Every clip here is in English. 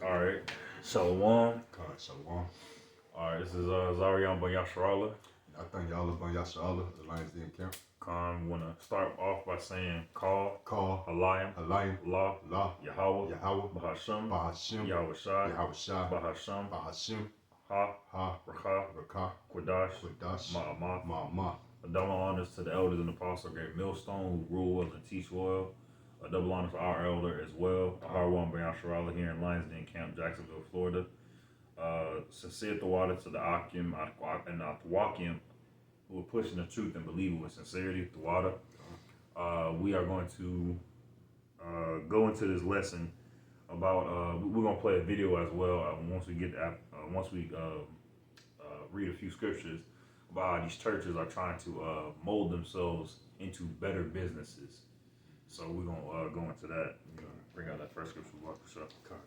All right. Shalom. God, Shalom. All right, this is Zarian Ben Yasharallah. I thank y'all Ben Yasharallah, the Lions Den Camp. Khan, want to start off by saying Call, Halayim, La, Yahweh, Bahasham, Yahweh Shai, Bahasham, Ha, Rakah, Quadash, Ma'amah. A double honors to the elders and apostles, great millstone who rule well and teach well. A double honor to our elder as well, Harwan Ben Yasharallah here in Lions Den Camp, Jacksonville, Florida. Sincere Thawada to the Akim and Thwakim who are pushing the truth and believing with sincerity. Thawada. We are going to go into this lesson about. We're going to play a video as well once we get read a few scriptures about how these churches are trying to mold themselves into better businesses. So we're going to go into that. We're going to bring out that first scripture.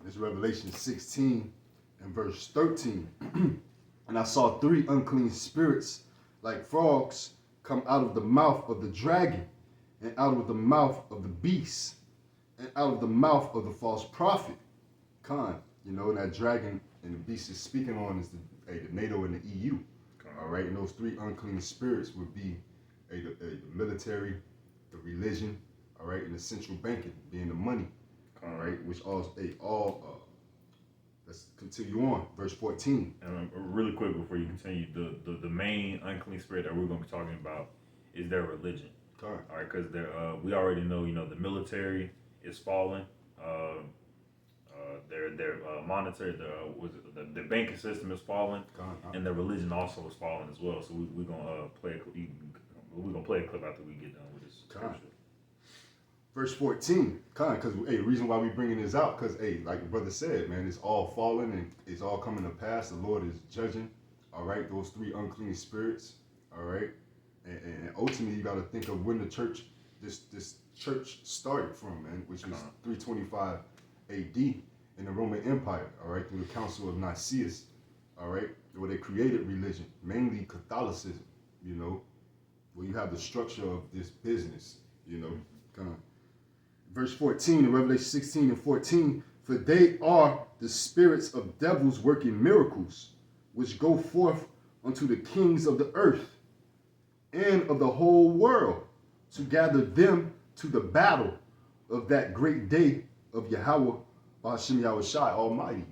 This is Revelation 16 and verse 13. And I saw 3 unclean spirits like frogs come out of the mouth of the dragon, and out of the mouth of the beast, and out of the mouth of the false prophet. And that dragon and the beast is speaking on is the NATO and the EU. All right, and those 3 unclean spirits would be the military, the religion, all right, and the central banking, being the money, all right, which let's continue on, verse 14. And really quick before you continue, the main unclean spirit that we're going to be talking about is their religion. Correct. All right, because we already know, the military is falling. Their monetary, the banking system is falling, and their religion also is falling as well. So we're gonna play a clip after we get done with this scripture. Verse 14, because the reason why we bringing this out, because like the brother said, man, it's all falling and it's all coming to pass. The Lord is judging, all right, those 3 unclean spirits, all right, and ultimately you got to think of when the church, this church started from, man, which was 325 AD in the Roman Empire, all right, through the Council of Nicaea, all right, where they created religion, mainly Catholicism, where you have the structure of this business, Verse 14 in Revelation 16 and 14, for they are the spirits of devils working miracles, which go forth unto the kings of the earth and of the whole world, to gather them to the battle of that great day of Yahweh, Hashem Yahweh Shai Almighty.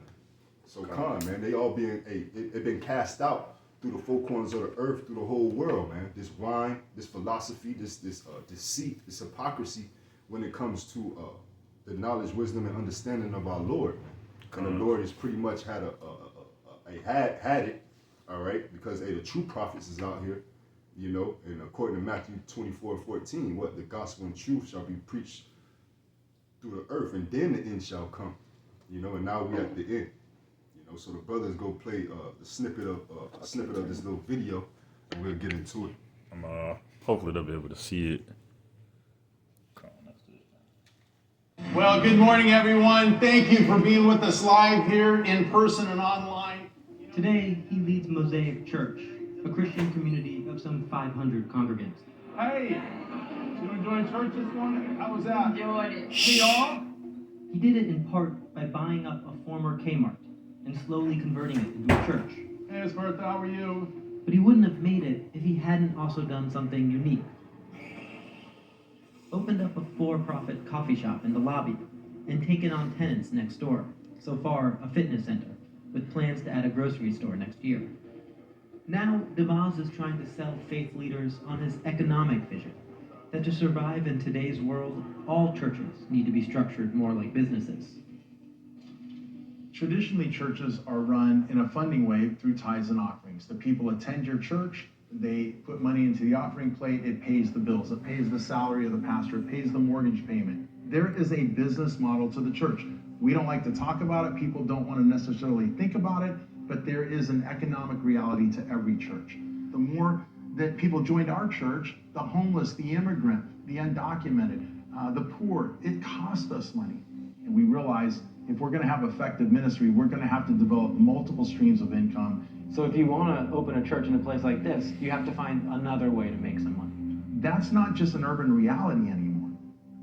So man, they all they've been cast out through the 4 corners of the earth, through the whole world, man. This wine, this philosophy, this deceit, this hypocrisy, when it comes to the knowledge, wisdom, and understanding of our Lord. And the Lord has pretty much had had it, all right, because the true prophets is out here, and according to Matthew 24:14, what the gospel and truth shall be preached through the earth, and then the end shall come, and now we're at the end, so the brothers go play the snippet of this little video, and we'll get into it. Hopefully they'll be able to see it. Well, good morning, everyone. Thank you for being with us live here in person and online. Today, he leads Mosaic Church, a Christian community of some 500 congregants. Hey, you enjoying church this morning? How was that? Enjoyed it. See y'all? He did it in part by buying up a former Kmart and slowly converting it into a church. Hey, Miss Bertha, how are you? But he wouldn't have made it if he hadn't also done something unique. Opened up a for-profit coffee shop in the lobby and taken on tenants next door, so far a fitness center, with plans to add a grocery store next year. Now, DeVos is trying to sell faith leaders on his economic vision, that to survive in today's world, all churches need to be structured more like businesses. Traditionally, churches are run in a funding way through tithes and offerings. The people attend your church, they put money into the offering plate, it pays the bills, it pays the salary of the pastor, it pays the mortgage payment. There is a business model to the church. We don't like to talk about it, people don't want to necessarily think about it, but there is an economic reality to every church. The more that people joined our church, the homeless, the immigrant, the undocumented, the poor, it costs us money. And we realize if we're going to have effective ministry, we're going to have to develop multiple streams of income. So if you want to open a church in a place like this, you have to find another way to make some money. That's not just an urban reality anymore.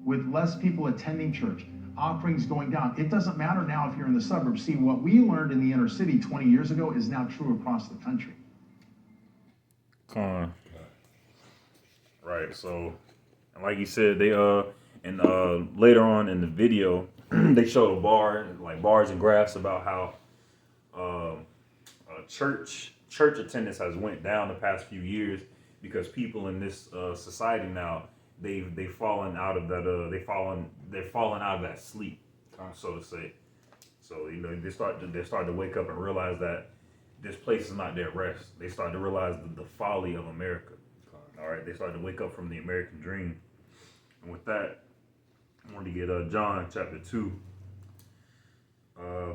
With less people attending church, offerings going down. It doesn't matter now if you're in the suburbs. See, what we learned in the inner city 20 years ago is now true across the country. Right. So, and like you said, they and later on in the video, they showed a bar, like bars and graphs about how church attendance has went down the past few years because people in this society now they've fallen out of that they're falling out of that sleep, so to say. So they start to wake up and realize that this place is not their rest. They start to realize the folly of America. All right, they start to wake up from the American dream. And with that, I want to get John chapter 2,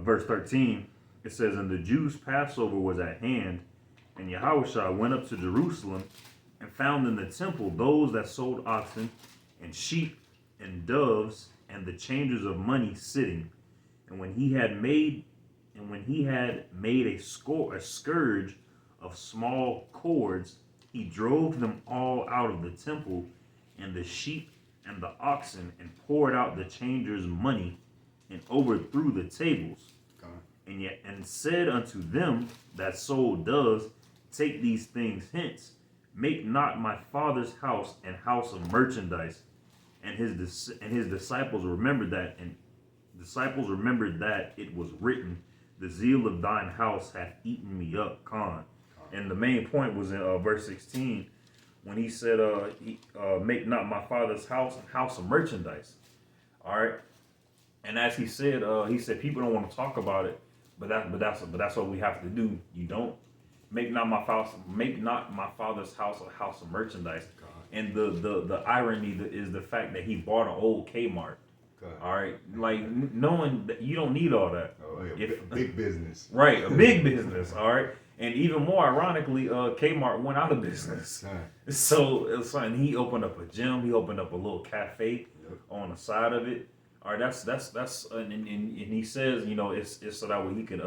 verse 13. It says, "And the Jews' Passover was at hand, and Yahushua went up to Jerusalem and found in the temple those that sold oxen and sheep and doves and the changers of money sitting. And when he had made a scourge of small cords, he drove them all out of the temple, and the sheep and the oxen, and poured out the changers' money, and overthrew the tables. And said unto them that sold doves, Take these things hence, make not my father's house an house of merchandise. And his disciples remembered that, it was written, The zeal of thine house hath eaten me up. And the main point was in verse 16 when he said, "Make not my father's house a house of merchandise." All right, and as he said people don't want to talk about it, but that's what we have to do. You don't make not my father's house a house of merchandise. And the irony is the fact that he bought an old Kmart. All right, like knowing that you don't need all that. Oh, yeah, big business. Right, a big business. All right, and even more ironically, Kmart went out of business. So it's like he opened up a gym. He opened up a little cafe on the side of it. All right, that's and he says, it's so that way he could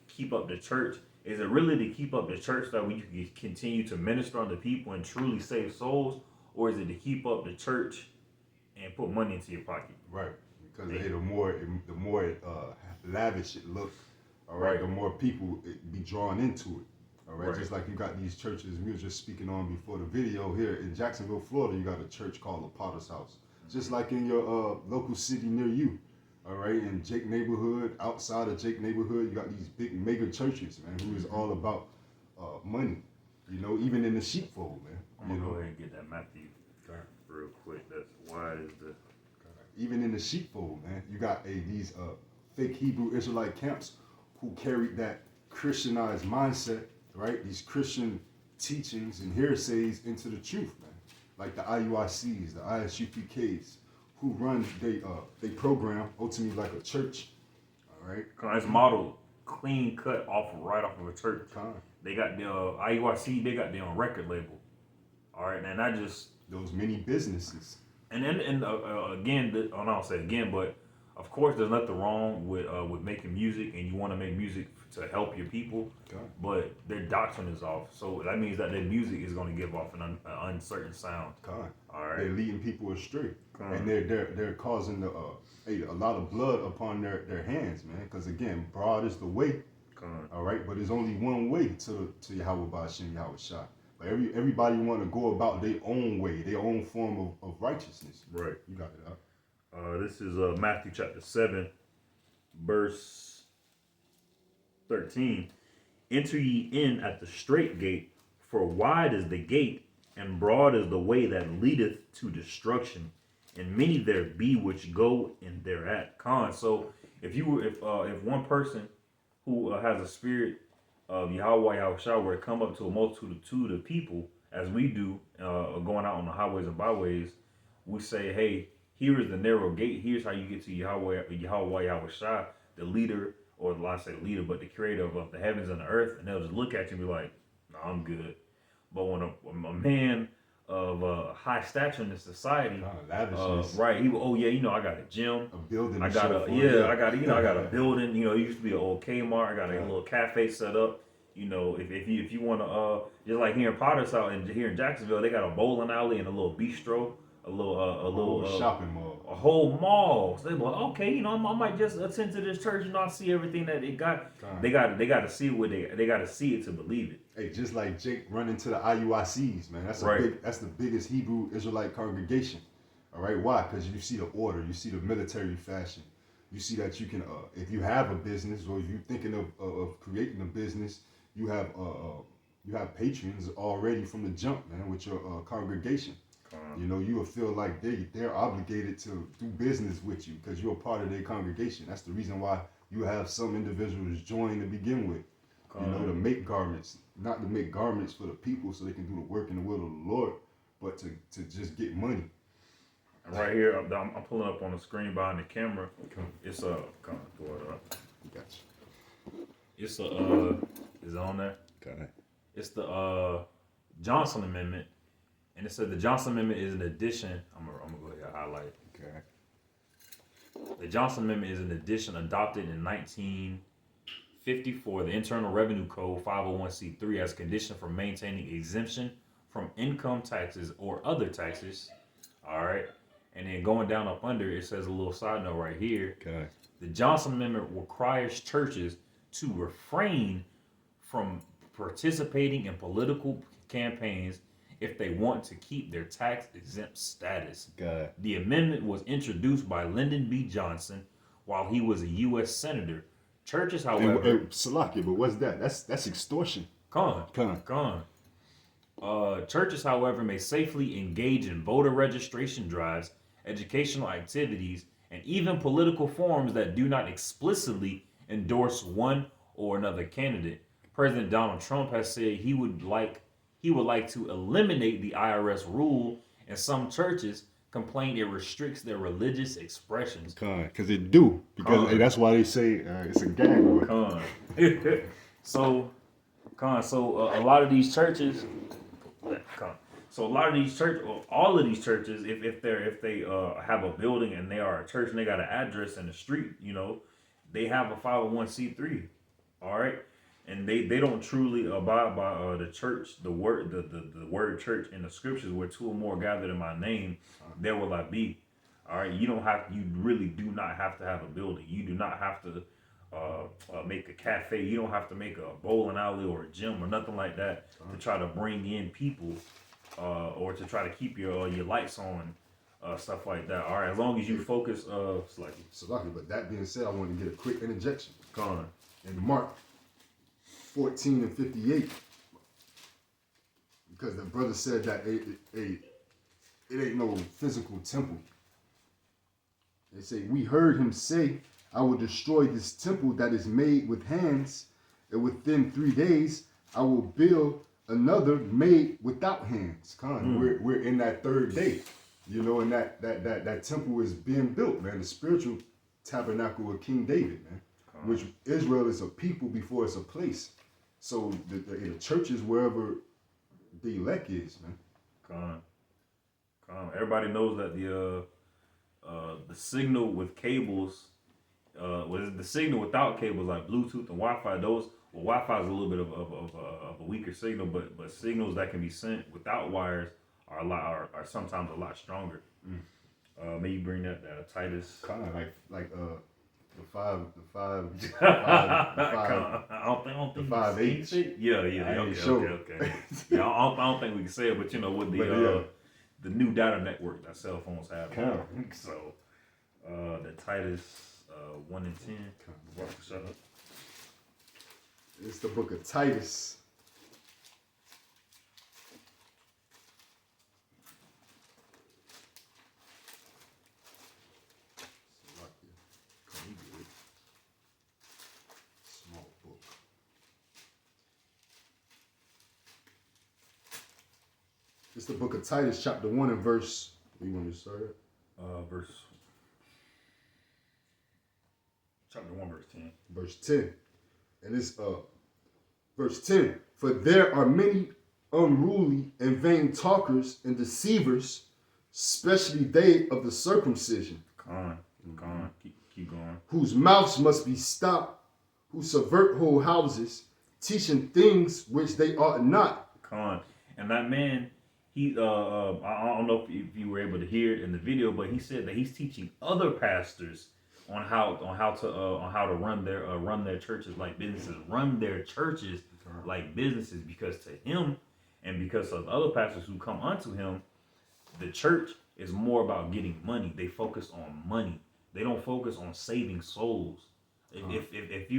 keep up the church. Is it really to keep up the church that way you can continue to minister on the people and truly save souls, or is it to keep up the church and put money into your pocket? Right, because hey, the more lavish it looks, all right, the more people be drawn into it. All right, just like you got these churches we were just speaking on before the video here in Jacksonville, Florida. You got a church called the Potter's House, just like in your local city near you. All right, in Jake neighborhood, outside of Jake neighborhood, you got these big mega churches, man, who is all about money. Even in the sheepfold, man. I'm gonna go ahead and get that Matthew real quick. That's why is the even in the sheepfold, man, you got these fake Hebrew Israelite camps who carried that Christianized mindset, right? These Christian teachings and heresies into the truth, man. Like the IUICs, the ISUPKs, who run they program ultimately like a church, all right? It's modeled clean cut right off of a church. They got the IUIC, they got their own record label. All right, and I just those many businesses. And again, I don't say again, but of course, there's nothing wrong with making music, and you want to make music to help your people. But their doctrine is off, so that means that their music is going to give off an uncertain sound. All right, they're leading people astray, and they're causing a lot of blood upon their hands, man. Because again, broad is the way. All right, but there's only one way to Yahweh Ba'ashem Yahweh Shai. But everybody want to go about their own way, their own form of righteousness. Right. You got it out. This is Matthew chapter 7, verse 13. Enter ye in at the straight gate, for wide is the gate, and broad is the way that leadeth to destruction, and many there be which go in thereat. So if one person who has a spirit of Yahweh Yahushua were to come up to a multitude of people, as we do, going out on the highways and byways, we say, hey, here is the narrow gate. Here's how you get to Yahweh Yahushua, the leader, or I say leader, but the creator of the heavens and the earth. And they'll just look at you and be like, no, I'm good. But when a man of high stature in this society, right? He will, I got a gym, a building, I got a building. It used to be an old Kmart. I got a little cafe set up. If you want to, just like here in Potter's House and here in Jacksonville, they got a bowling alley and a little bistro, a little shopping mall, a whole mall. So they were like, okay, you know, I might just attend to this church. You know, I see everything that it got. They got to see what they got to see it to believe it. Hey, just like Jake running to the IUICs, man. That's the biggest Hebrew Israelite congregation. All right, why? Because you see the order, you see the military fashion, you see that you can, if you have a business or if you're thinking of creating a business, you have patrons already from the jump, man, with your congregation. You know, you will feel like they're obligated to do business with you because you're a part of their congregation. That's the reason why you have some individuals join to begin with. You know, to make garments, not to make garments for the people so they can do the work in the will of the Lord, but to just get money. And right here, I'm pulling up on the screen behind the camera. It's go up. Gotcha. It's is it on there? Okay. It's the Johnson Amendment, and it said the Johnson Amendment is an addition. I'm gonna go ahead and highlight it. Okay. The Johnson Amendment is an addition adopted in 1954, the Internal Revenue Code 501c3 as condition for maintaining exemption from income taxes or other taxes. All right. And then going down up under, it says a little side note right here. Okay. The Johnson Amendment requires churches to refrain from participating in political campaigns if they want to keep their tax exempt status. Okay. The amendment was introduced by Lyndon B. Johnson while he was a U.S. Senator. Churches, however... Salaki, but what's that? That's extortion. Gone. Churches, however, may safely engage in voter registration drives, educational activities, and even political forums that do not explicitly endorse one or another candidate. President Donald Trump has said he would like to eliminate the IRS rule, and some churches complain it restricts their religious expressions. Because it do. Because that's why they say it's a gag order. So a lot of these churches, all of these churches, if they have a building and they are a church and they got an address in the street, you know, they have a 501c3, all right, and they don't truly abide by the church, the word church in the scriptures, where two or more gathered in my name, there will I be. All right, you really do not have to have a building. You do not have to make a cafe. You don't have to make a bowling alley or a gym or nothing like that to try to bring in people or to try to keep your lights on, stuff like that. All right, as long as you focus, Salaki, but that being said, I want to get a quick interjection. Con. In Mark 14 and 58, because the brother said that it ain't no physical temple. They say, we heard him say, I will destroy this temple that is made with hands, and within 3 days I will build another made without hands. We're in that third day, you know, and that temple is being built, man. The spiritual tabernacle of King David, man, which Israel is a people before it's a place. So the church is wherever the elect is, man. Everybody knows that the signal with cables, the signal without cables like Bluetooth and Wi-Fi, Wi-Fi is a little bit of a weaker signal, but signals that can be sent without wires are sometimes a lot stronger. Maybe bring that Titus. Kind of like the five. I don't think 5H. Yeah. Okay. Yeah, I don't think we can say it, but you know, with the new data network that cell phones have. So the Titus 1 and 10. Shut up. It's the book of Titus. Small book. It's the book of Titus, chapter 1 and verse. You want me to start it? Chapter 1, verse 10. Verse 10. And it's verse 10. For there are many unruly and vain talkers and deceivers, especially they of the circumcision. Keep going. Whose mouths must be stopped, who subvert whole houses, teaching things which they ought not. And that man, I don't know if you were able to hear it in the video, but he said that he's teaching other pastors on how to run their churches like businesses, run their churches like businesses, because to him and because of other pastors who come unto him, the church is more about getting money. They focus on money. They don't focus on saving souls. If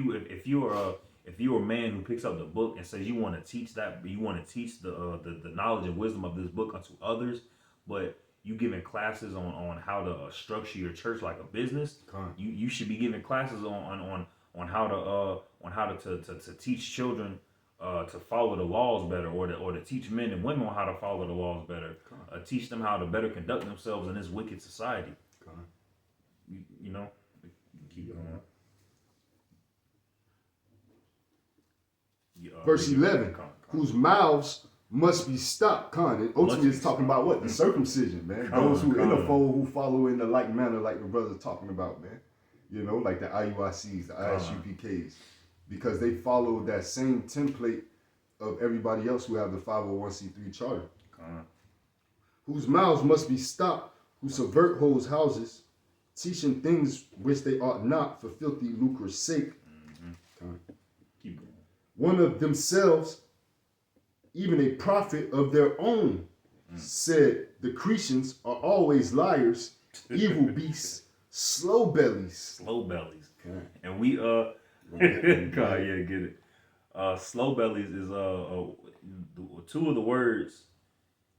you're a man who picks up the book and says you want to teach the knowledge and wisdom of this book unto others, but you giving classes on how to structure your church like a business, you should be giving classes on how to teach children to follow the laws better, or to teach men and women on how to follow the laws better, teach them how to better conduct themselves in this wicked society. You know, keep going. Verse 11, whose mouths must be stopped. And ultimately it's talking about what? The circumcision, man. Those who in the fold, who follow in the like manner, like the brother's talking about, man. You know, like the IUICs, the ISUPKs. Because they follow that same template of everybody else who have the 501c3 charter. Whose mouths must be stopped, who subvert whose houses, teaching things which they ought not for filthy lucre's sake. Keep going. One of themselves, even a prophet of their own, said the Cretians are always liars, evil beasts, slow bellies. And we get it. Slow bellies is two of the words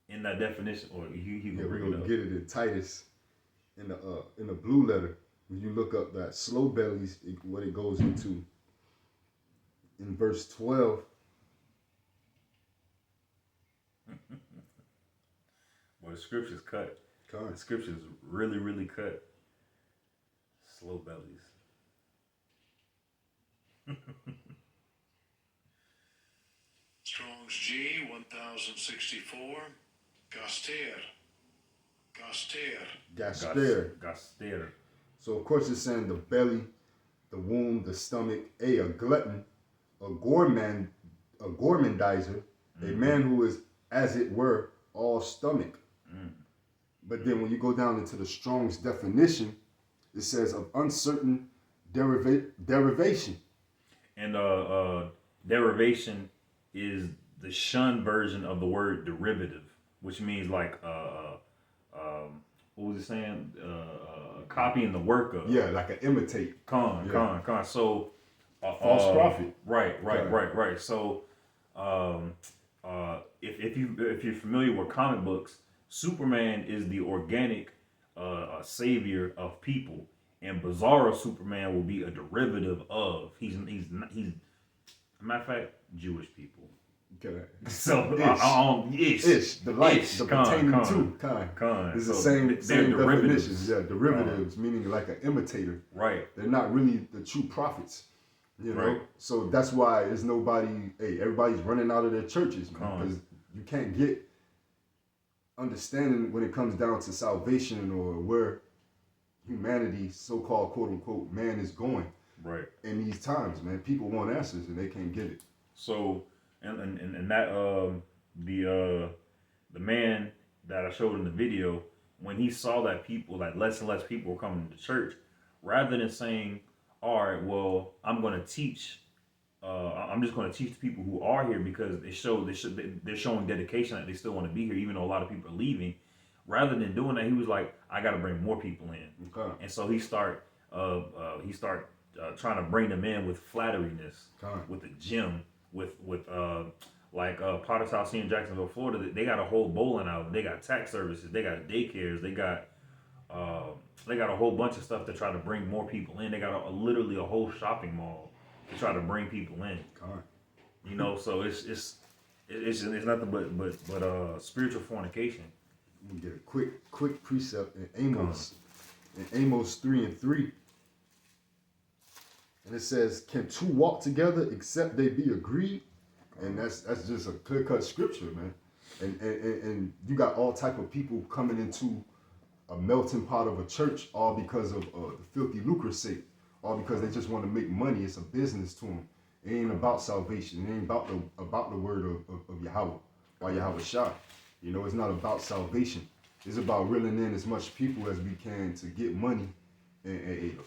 in that definition, or We're gonna get it in Titus in the blue letter. When you look up that slow bellies, what it goes into in verse 12. Well, the scriptures cut. The scriptures really, really cut. Slow bellies. Strong's G 1064. Gaster. So of course it's saying the belly, the womb, the stomach. A glutton, a gourmandizer, a man who is, as it were, all stomach. But then when you go down into the Strong's definition, it says of uncertain derivation. And derivation is the shun version of the word derivative, which means like what was it saying? Copying the work of. Yeah, like an imitate. So false prophet. Right. So if you're familiar with comic books, Superman is the organic savior of people, and Bizarro Superman will be a derivative of. He's matter of fact, Jewish people. Okay. So ish, the light, the pertaining to kind. It's the same definitions. Yeah, derivatives, meaning like an imitator. Right. They're not really the true prophets. You know, right. So that's why there's nobody. Everybody's running out of their churches because you can't get understanding when it comes down to salvation or where humanity, so-called quote unquote, man is going. Right. In these times, man, people want answers and they can't get it. So, and that the man that I showed in the video, when he saw that people, like less and less people were coming to church, rather than saying, all right, well, I'm going to teach. I'm just going to teach the people who are here because they're showing dedication that they still want to be here, even though a lot of people are leaving. Rather than doing that, he was like, I got to bring more people in. Okay. And so he start trying to bring them in with flatteriness, with the gym, with Potter's House here in Jacksonville, Florida. They got a whole bowling alley. They got tax services. They got daycares. They got a whole bunch of stuff to try to bring more people in. They got literally a whole shopping mall to try to bring people in. You know, so it's nothing but spiritual fornication. We get a quick precept in Amos, 3:3, and it says, "Can two walk together except they be agreed?" And that's just a clear-cut scripture, man. And you got all type of people coming into a melting pot of a church, all because of the filthy lucre's sake, all because they just want to make money. It's a business to them. It ain't about salvation. It ain't about the word of Yahweh, or Yahweh Shah. You know, it's not about salvation. It's about reeling in as much people as we can to get money, and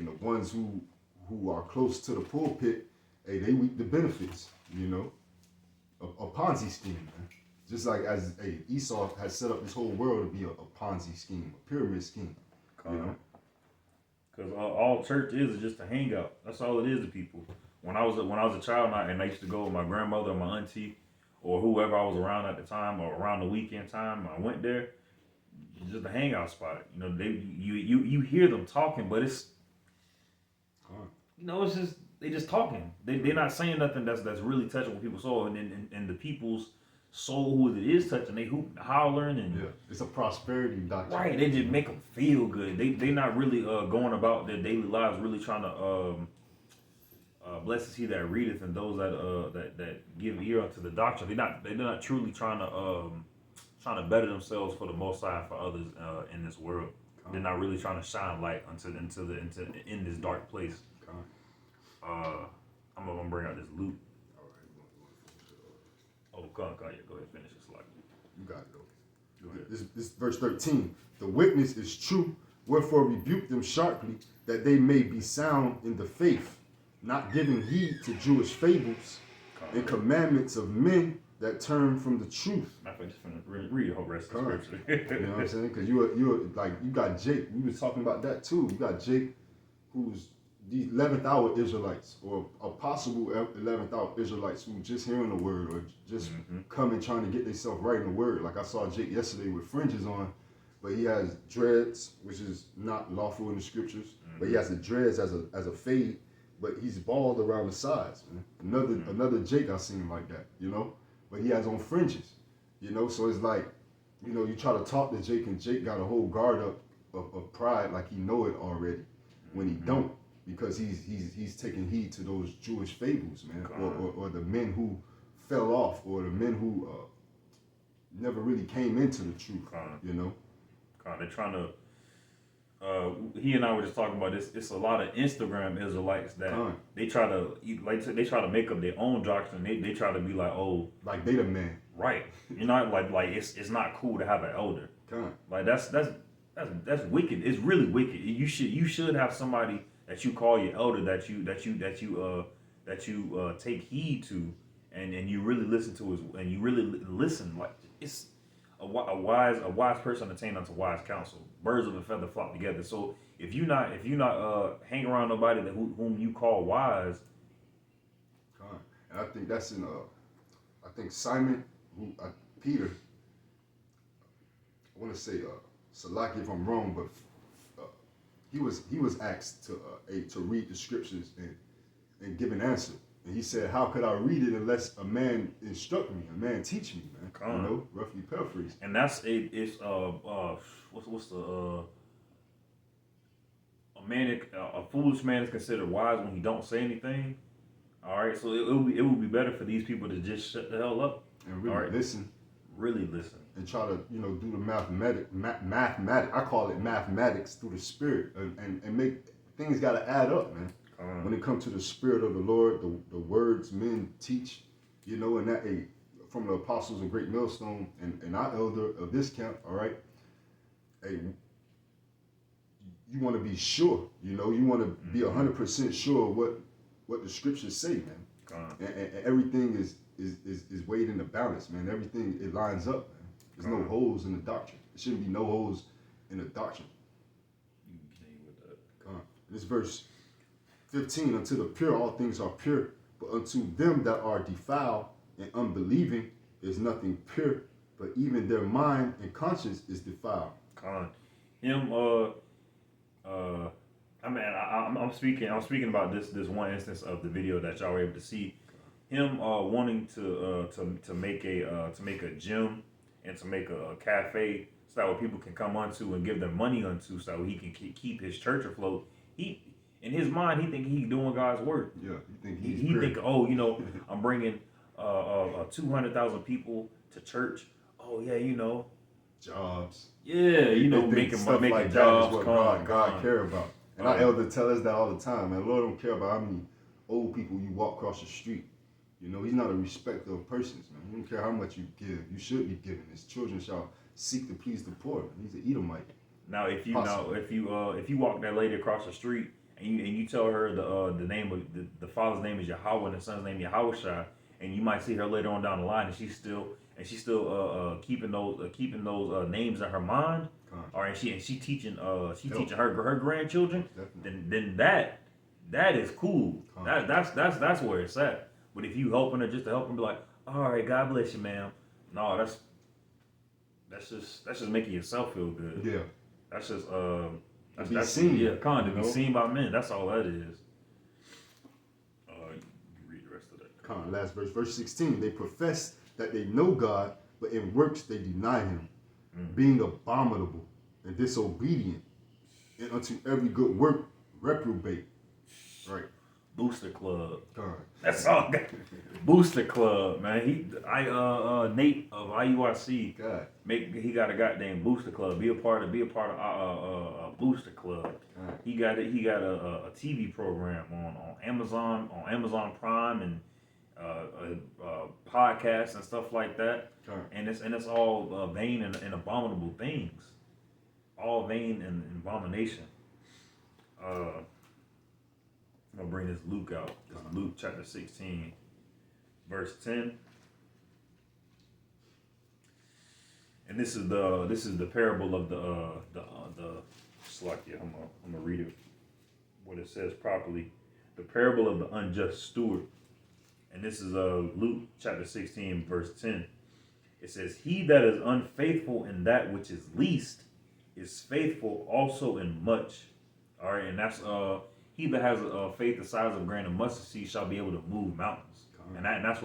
the ones who are close to the pulpit, hey, they reap the benefits. You know, a Ponzi scheme, man. Just like as Esau has set up this whole world to be a Ponzi scheme, a pyramid scheme. You know, because all church is just a hangout. That's all it is to people. When I was a child, and I used to go with my grandmother or my auntie or whoever I was around at the time, or around the weekend time, I went there. It's just a hangout spot. You know, you hear them talking, but it's it's just they just talking. They're not saying nothing that's really touching people's soul, and the people's soul who it is touching, they hoop hollering and it's a prosperity doctrine. Right, they just make them feel good. They not really going about their daily lives, really trying to blessed is he that readeth, and those that give ear unto the doctrine. They're not truly trying to better themselves for the Most High, for others in this world. They're not really trying to shine light in this dark place. I'm gonna bring out this loot. Oh, go ahead, finish the slide. You got it, though. Go ahead. This verse 13. The witness is true, wherefore rebuke them sharply, that they may be sound in the faith, not giving heed to Jewish fables and commandments of men that turn from the truth. I just read the whole rest of the scripture. You know what I'm saying? Because you got Jake. We was talking about that too. You got Jake, who's the 11th hour Israelites, or a possible 11th hour Israelites who just hearing the word, or just coming trying to get themselves right in the word. Like I saw Jake yesterday with fringes on, but he has dreads, which is not lawful in the scriptures. But he has the dreads as a fade, but he's bald around the sides. Man. Another Jake I seen like that, you know. But he has on fringes, you know. So it's like, you know, you try to talk to Jake, and Jake got a whole guard up of pride, like he know it already, when he don't. Because he's taking heed to those Jewish fables, man, or the men who fell off, or the men who never really came into the truth, you know. They're trying to. He and I were just talking about this. It's a lot of Instagram Israelites that they try to make up their own doctrine. They try to be like, oh, like they the man, right? You know, like it's not cool to have an elder. Like that's wicked. It's really wicked. You should have somebody that you call your elder, that you take heed to, and you really listen to and you really listen. Like it's a wise person attained unto wise counsel. Birds of a feather flock together. So if you not hang around nobody whom you call wise, and I think that's in I think Simon, Peter. I want to say Salaki if I'm wrong, but he was asked to read the scriptures and give an answer, and he said, "How could I read it unless a man instruct me, a man teach me, man?" You know, roughly paraphrased. And that's what's the a foolish man is considered wise when he don't say anything. All right, so it would be better for these people to just shut the hell up and really listen. Really listen. And try to, you know, do the mathematics. I call it mathematics through the spirit, and make things got to add up, man. When it comes to the spirit of the Lord, the words men teach, you know, and that from the apostles of Great Millstone and our elder of this camp, all right. Hey, you want to be sure, you know, you want to be 100% sure what the scriptures say, man. And everything is weighed in the balance, man. Everything, it lines up, man. There's no holes in the doctrine. There shouldn't be no holes in the doctrine. You can continue with that. This verse 15, unto the pure all things are pure, but unto them that are defiled and unbelieving is nothing pure, but even their mind and conscience is defiled. I'm speaking about this one instance of the video that y'all were able to see. Him wanting to make a gym and to make a cafe so that people can come onto and give them money onto, so he can keep his church afloat. He, in his mind, he think he's doing God's work. Yeah, he think, oh, you know, I'm bringing 200,000 people to church. Oh yeah, you know, jobs. Yeah, you know, making stuff making like jobs. That is what God care about. And our elder tell us that all the time, man. Lord don't care about how many old people you walk across the street. You know, he's not a respecter of persons, man. He don't care how much you give. You should be giving. His children shall seek to please the poor. He's an Edomite. Now, if you Possible. if you walk that lady across the street and you tell her the name of the father's name is Yahweh and the son's name Yahushua, and you might see her later on down the line, and she's still keeping those names in her mind, Con. or and she teaching Yep. teaching her grandchildren, Definitely. then that is cool. Con. That's where it's at. But if you helping her just to help her, be like, all right, God bless you, ma'am. No, that's just making yourself feel good. Yeah. That's just be seen, Yeah, kind you to be know? seen by men. That's all that is. You read the rest of that. Con. Last verse. Verse 16. They profess that they know God, but in works they deny him, being abominable and disobedient, and unto every good work reprobate. Right. Booster Club. Con. That's all. I got. Booster Club, man. Nate of IUIC. God. He got a goddamn Booster Club. Be a part of Booster Club. Con. He got a TV program on Amazon Prime and podcasts and stuff like that. Con. And it's all vain and abominable things, all vain and abomination. I'm gonna bring this Luke out. This is Luke chapter 16, verse 10. And this is the parable of the Slakia. I'm gonna read it what it says properly. The parable of the unjust steward. And this is Luke chapter 16, verse 10. It says, "He that is unfaithful in that which is least is faithful also in much." All right, and that's he that has a faith the size of a grain of mustard seed shall be able to move mountains, and that's what